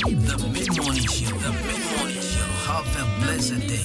The mid-morning show. The mid-morning show. Have a blessed day.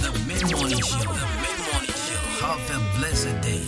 The mid-morning show. The mid-morning show. Have a blessed day.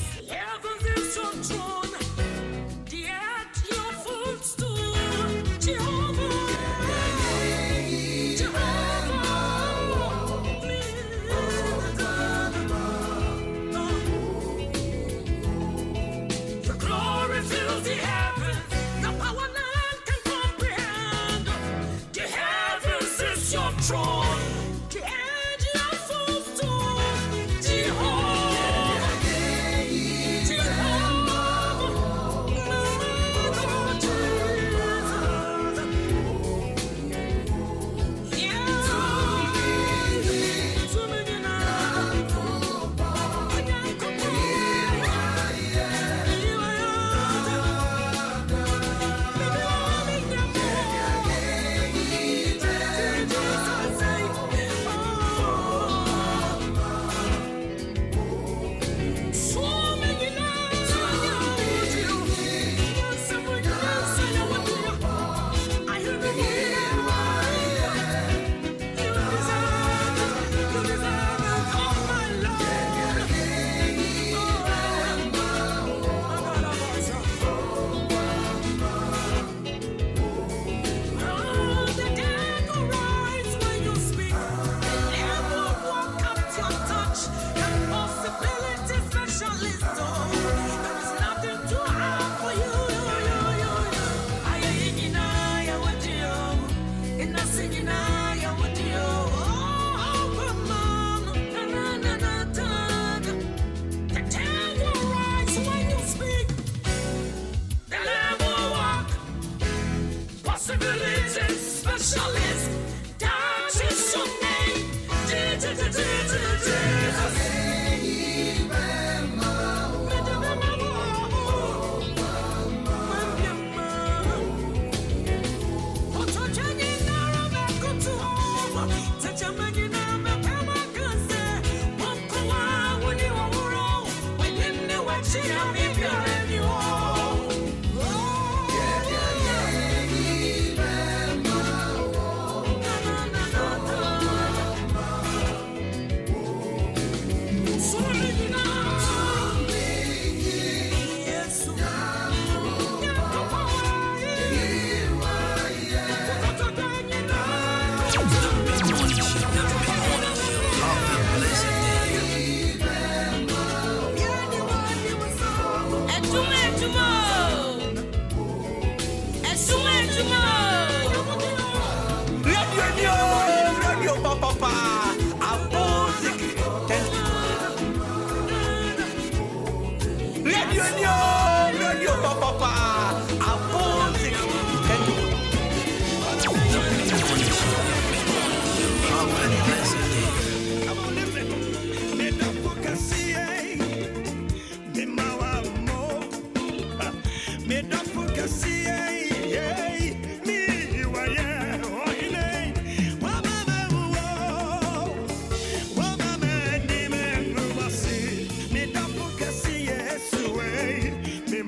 Me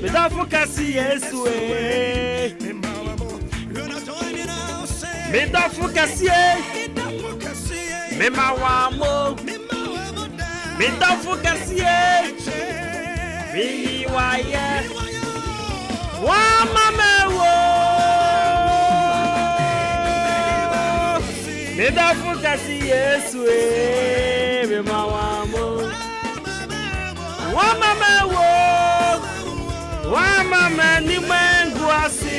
Me da focasi Yesu me da focasi me mawamo me da focasi me waya wa mama wo me da focasi Yesu me mawamo wa mama wo wa mama ni mangu asi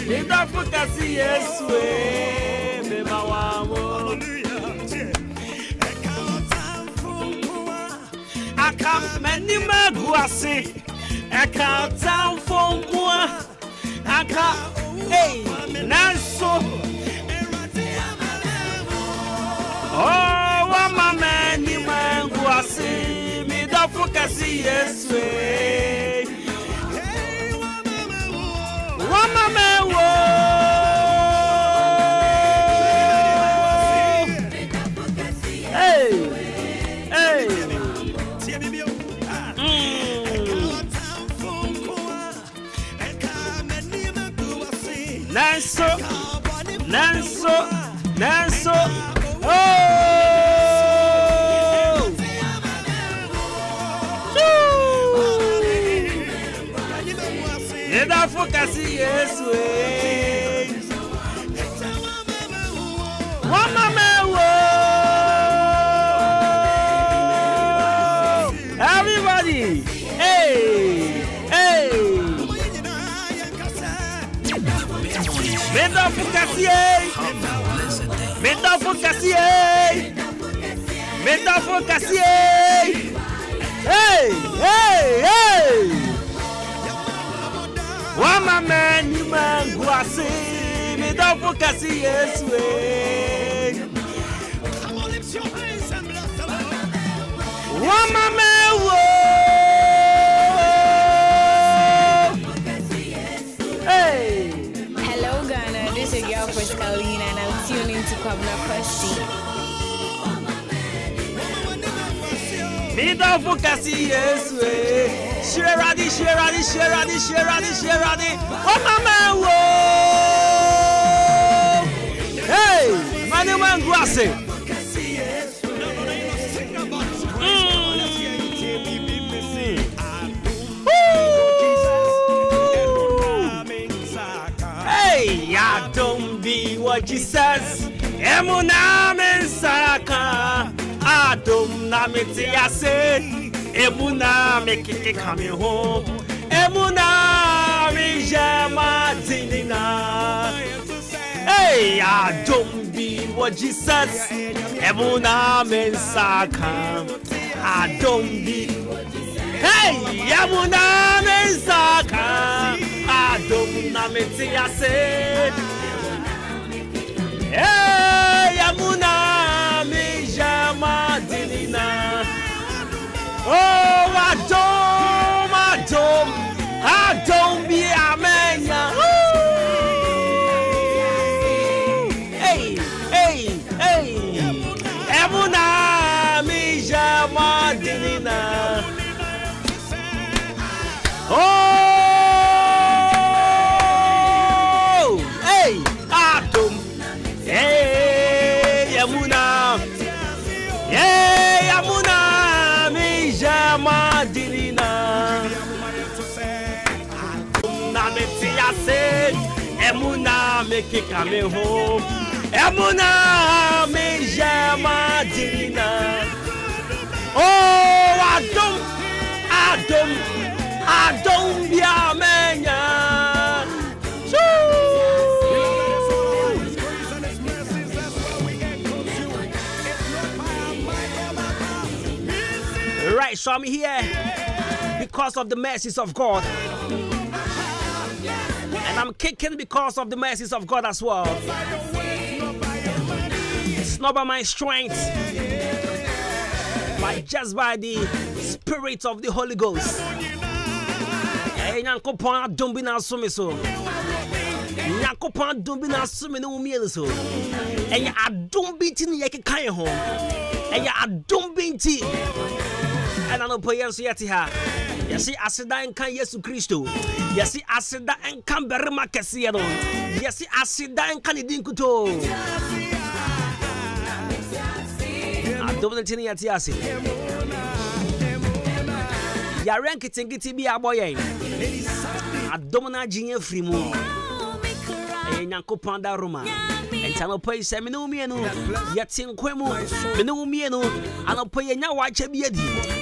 me da focasi Yesu me mawamo aka mani mangu asi aka down for moi aka hey nanso oh wa mama ni mangu asi me da focasi Yesu wa mama wo hey hey Nanso oh Neda focasi Yesu wa mama wo everybody hey Neda focasi hey wa mama ni mangu asi me da focasi Yesu come on, lift your hands and bless the Lord. Wa mama wo hey hello Ghana, this is your girl Pascaline and I'm tuning to Kwabena Kwesti. Me da focasi Yesu Shiradi oh mama wo hey mani mangu ase hey ya don't be what Jesus emuna mensaka adom na metiase emuna mekike coming home emuna mi jama dinina hey I don't be what Jesus emuna mensaka I don't be hey emuna mensaka adom na metiase hey emuna mi jama dinina oh I don't be a man. Hey emuna mi jama dinina oh hey atom hey emuna mi jama dinina emuna make it come home emuna me jama dinina oh I don't be a man right so I'm here because of the mercies of God. And I'm kicking because of the mercies of God as well. It's not by my strength, but just by the Spirit of the Holy Ghost. Nyankopon don't be na so me so. Nyankopon don't be na so me no umiel so. And ya don't be tin ye kekan ho. And ya don't be tin. And I know po yen so yeti ha. Yesi asida enka Yesu Kristo. Yesi asida enka berema kesiye no. Yesi asida enka ni dinkuto. Adwuma tini yati ase. Ya rank tingiti bi aboyen. Adwuma na jinye free mu. Nyankopanda Roma. Entano pay se me no mienu yetin kwemu me no mienu anopoye nya wache biedi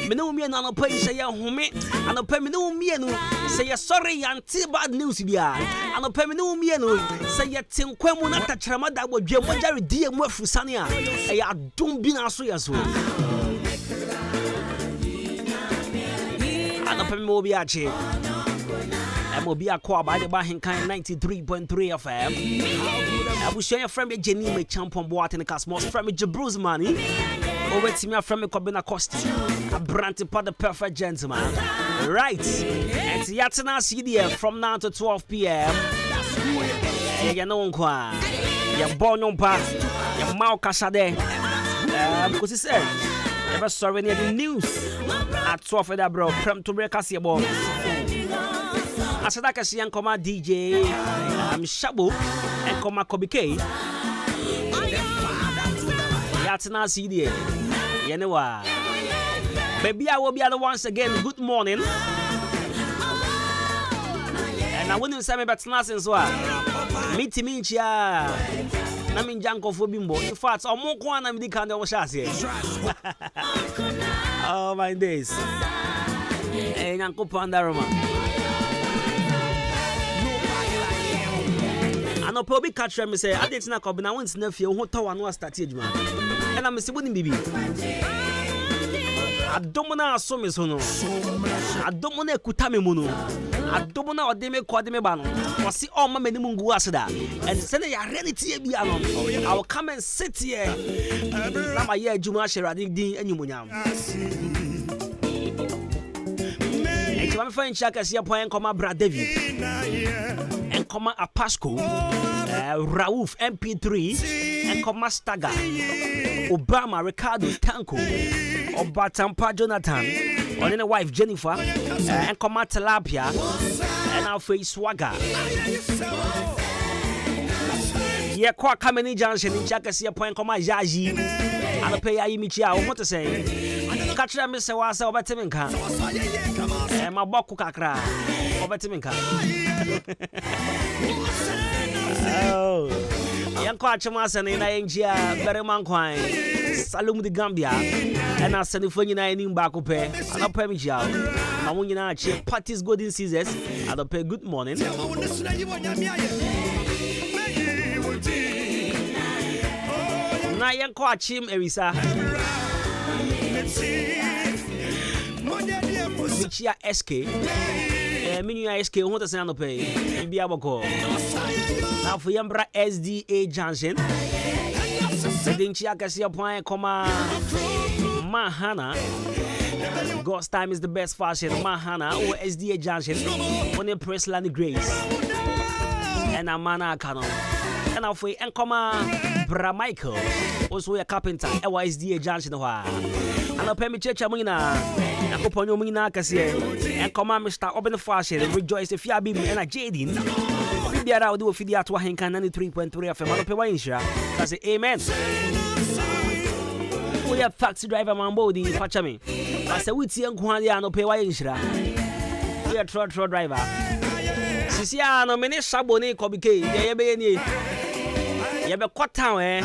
me no mienu anopoye se ye home anopoye me no mienu se ye sorry anti bad news bia anopoye me no mienu se yetin kwemu na tachrama da bodwe mo jare die mu afusane a e ya dum bi na so yeso anopoye mo bi ache Mobi akwa by the Ahenkan 93.3 FM. I will share your friend Jenny me champion boat in the Cosmos from Jabruz money. Over to me from Kobina Costa. A brand part the perfect gentleman. Right. And Yatsana CDF from now to 12 p.m. You know kwa. You born on path. You mouth kasade. Because he said, ever sorry near the news at 12 for that bro. Prem to break us your ball. Asada kasi yang koma DJ Shabu and koma Kobike Yatina CD Yenewa Baby I will be other once again good morning and I wouldn't say me but nothing so meet me chia na min janko fo bimbo in fact omo kwa na mi di kan de wo shase oh my days nyanko panda Roma ano probably catch me say I didn't na ko na won na fie ho to no start adwuma and am se boni bibi Adwuma na aso me so no Adwuma na ekuta me mu no Adwuma na ode me ko de me ba no o si o ma mani mu ngu aseda and say na ya reality bia no I will come and sit here na ma ye adwuma hye din anyumunyam e ti ma fa ncha ka se point koma bra David and comma a Pasco, Raouf MP3, and comma Stagger, Obama, Ricardo Tanko, Obatampa Jonathan, or then a wife Jennifer, and comma Tilapia, and our face Swagger. Yeah, quite coming Junction in Chakasia point, comma Jaji, and a pay Imichia, what to say? Catch them, Mr. Wasa, over Timinka, and my Boku Kakra, over Timinka. Oh, young Quachamas and India, very manquine, Salum de Gambia, and I send the phone in Bacope, and I'll pay me job. I want you to check parties good in Caesars, and I'll pay good morning. Now, young Quachim, Erisa. Michia SK, Minia SK, what does Nano pay? Biaboko. Now for Yambra SDA Junction, Sedin Chiakasia Point, Mahana. God's time is the best fashion, Mahana, or SDA Junction, on the press land grace, and Amana Canon. And now for Bra Michael, also a carpenter, SDA Junction. And I'll pay me church Amina. I hope on your Mina Cassia and Mr. Open the Fashion, rejoice if you are being and a Jadin. Maybe I'll do a video to Ahenkan 93.3 FM. I'll pay my insurance. That's it. Amen. We have taxi driver Mambodi, Pachami. I said, we see and Quania, pay my insurance. We are truck driver. Sisia, no many Sabone, Kobike, Yabeni. Yabba Quatown, eh?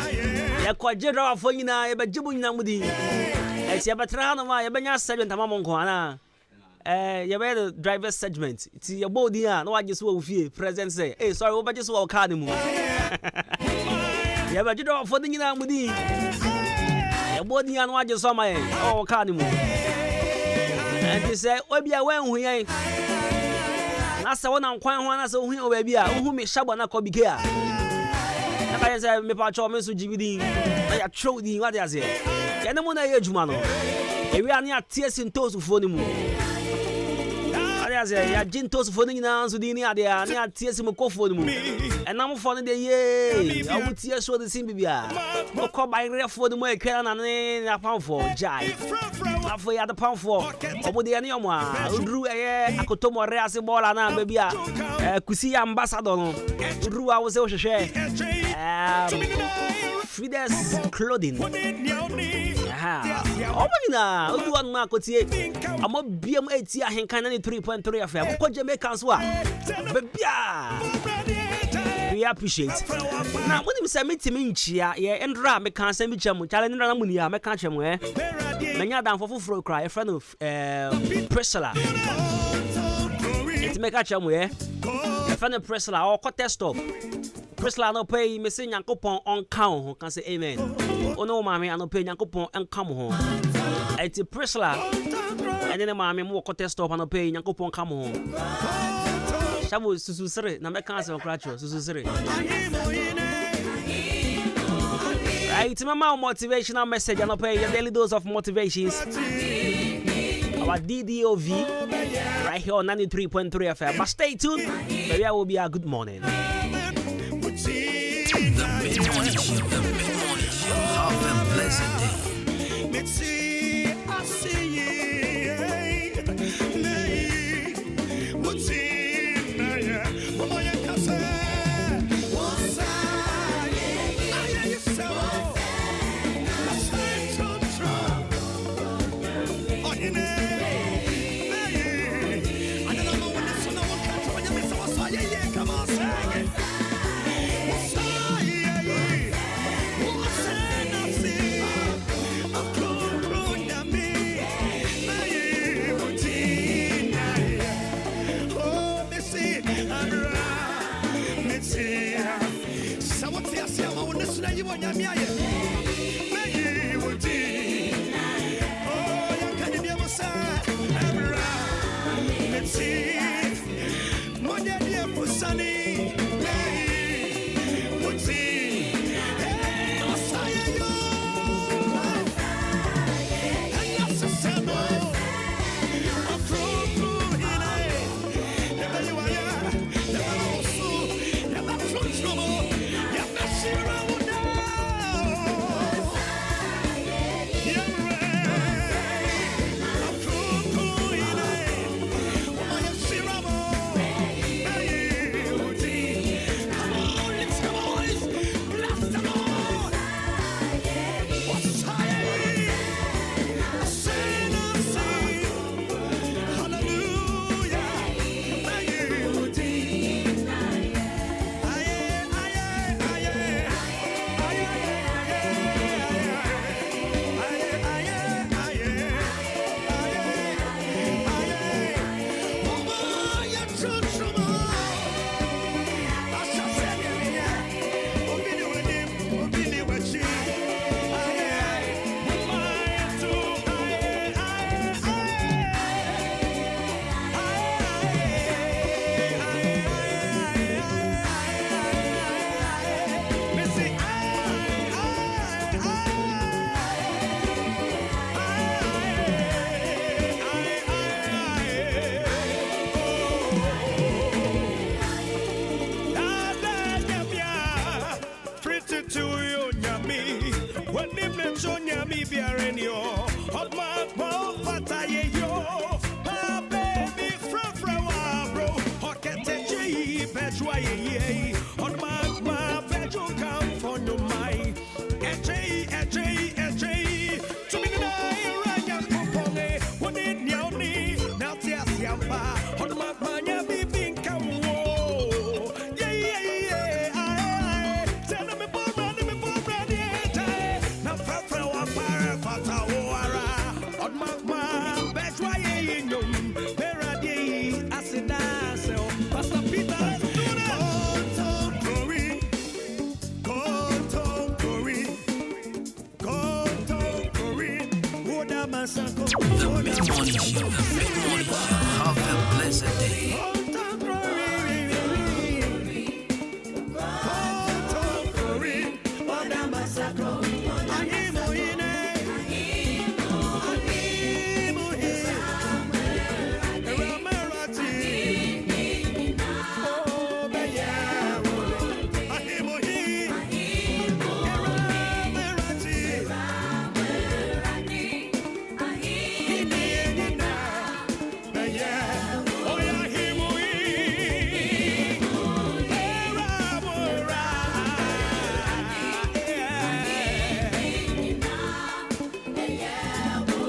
Yakwa Jedra for you now, but Jibun Namudi. It's your batrano, my Benya segment, Mamon Kwana. You better driver's segment. It's your body, no, I just will feel present say, hey, sorry, but just walk cardamom. You better draw for the Namudi. Your body, and what you saw my oh cardamom. And you say, oh, be away we ain't. That's the one I'm quite one as a wheel, baby, who may Shabana Kobika. I said, me patrol me so GBD. I throw the what I say. And the one I age, man. We are near tears in toes for the moon. I say, ya gin toes for the now, so the near there, near tears in the cough for the moon. And I'm for the year. I would see us for the Simbia. No call by real for the way can and a pound for Jai. For the other pound for over the Anyama. Who drew a Kotomo Reas ball and baby. Kusi ambassador. Who drew I was also share. Fides clothing. Oh, my God, Marco, I'm a BM8 Ahenkan 93.3 FM. What Jamaicans were? We appreciate. Now, when you say meet me in Chia, and Ram, I can't send me Chamu, Challenge Ramunia, I can't cham where. Many down for full cry, a friend of Priscilla. It's make a cham where a friend of Priscilla or contest stop. Priscilla no pay me say Yankopon on count who can say amen. Oh no, mammy, I no pay Yankopon and come home. It's Priscilla and then mammy more contest stop and no pay Yankopon come home. Shabu Susuri, Namakansa Cratcho, Susuri. Right, my motivational message and no pay your daily dose of motivations. Our DDOV right here on 93.3 FM. But stay tuned, maybe I will be a good morning. The mid-morning show. The mid-morning show. Have a blessed day. The mid-morning show. The mid-morning show. Have a blessed day.